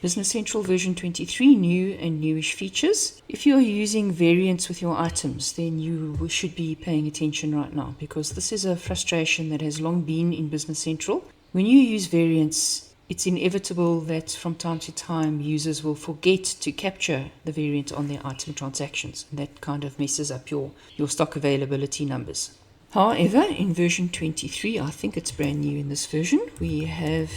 Business Central version 23, new and newish features. If you are using variants with your items, then you should be paying attention right now, because this is a frustration that has long been in Business Central. When you use variants, it's inevitable that from time to time users will forget to capture the variant on their item transactions. And that kind of messes up your stock availability numbers. However, in version 23, I think it's brand new in this version, we have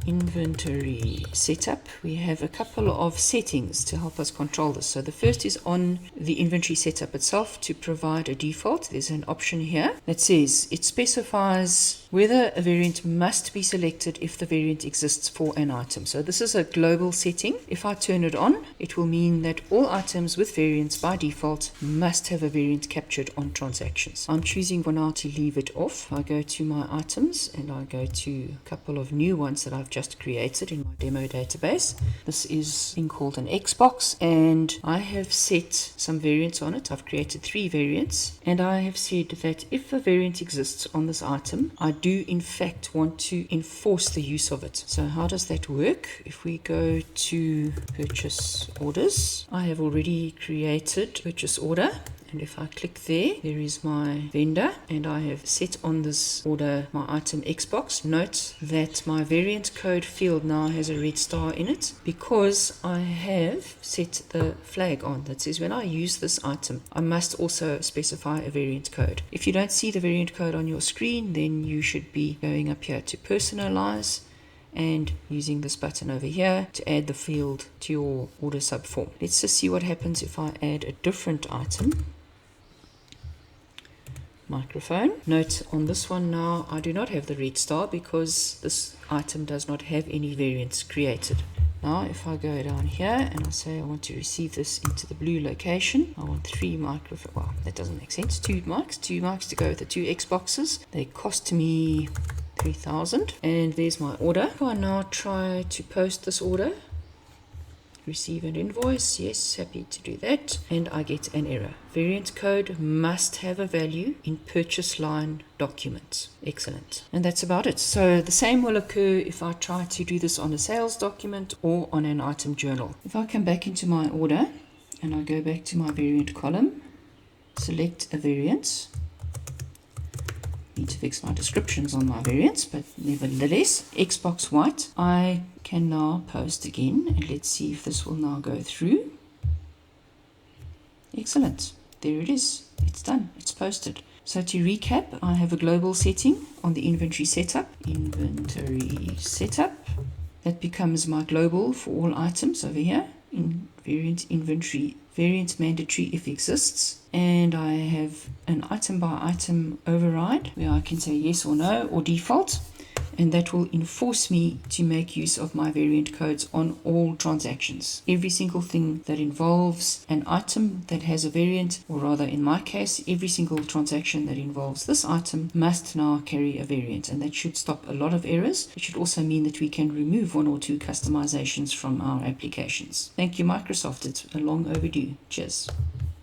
inventory setup. We have a couple of settings to help us control this. So the first is on the inventory setup itself to provide a default. There's an option here that says it specifies whether a variant must be selected if the variant exists for an item. So this is a global setting. If I turn it on, it will mean that all items with variants by default must have a variant captured on transactions. I'm choosing for now to leave it off. I go to my items and I go to a couple of new ones that I've just created in my demo database. This is thing called an Xbox, and I have set some variants on it. I've created 3 variants, and I have said that if a variant exists on this item, I do in fact want to enforce the use of it. So how does that work? If we go to purchase orders, I have already created purchase order. And if I click there, there is my vendor, and I have set on this order my item Xbox. Note that my variant code field now has a red star in it because I have set the flag on that says when I use this item, I must also specify a variant code. If you don't see the variant code on your screen, then you should be going up here to personalize and using this button over here to add the field to your order subform. Let's just see what happens if I add a different item. Microphone. Note on this one now I do not have the red star because this item does not have any variants created. Now if I go down here and I say I want to receive this into the blue location, I want 3 microphones. Well, that doesn't make sense. 2 mics to go with the 2 Xboxes. They cost me 3,000, and there's my order. If I now try to post this order, receive an invoice, yes, happy to do that, and I get an error. Variant code must have a value in purchase line document. Excellent. And that's about it. So the same will occur if I try to do this on a sales document or on an item journal. If I come back into my order and I go back to my variant column, select a variant. Need to fix my descriptions on my variants, but nevertheless, Xbox white. I can now post again, and let's see if this will now go through. Excellent. There it is. It's done. It's posted. So to recap, I have a global setting on the inventory setup. Inventory setup. That becomes my global for all items over here. In variant inventory, variant mandatory if exists, and I have an item by item override where I can say yes or no or default, and that will enforce me to make use of my variant codes on all transactions. Every single thing that involves an item that has a variant, or rather in my case, every single transaction that involves this item must now carry a variant, and that should stop a lot of errors. It should also mean that we can remove 1 or 2 customizations from our applications. Thank you, Microsoft. It's a long overdue. Cheers.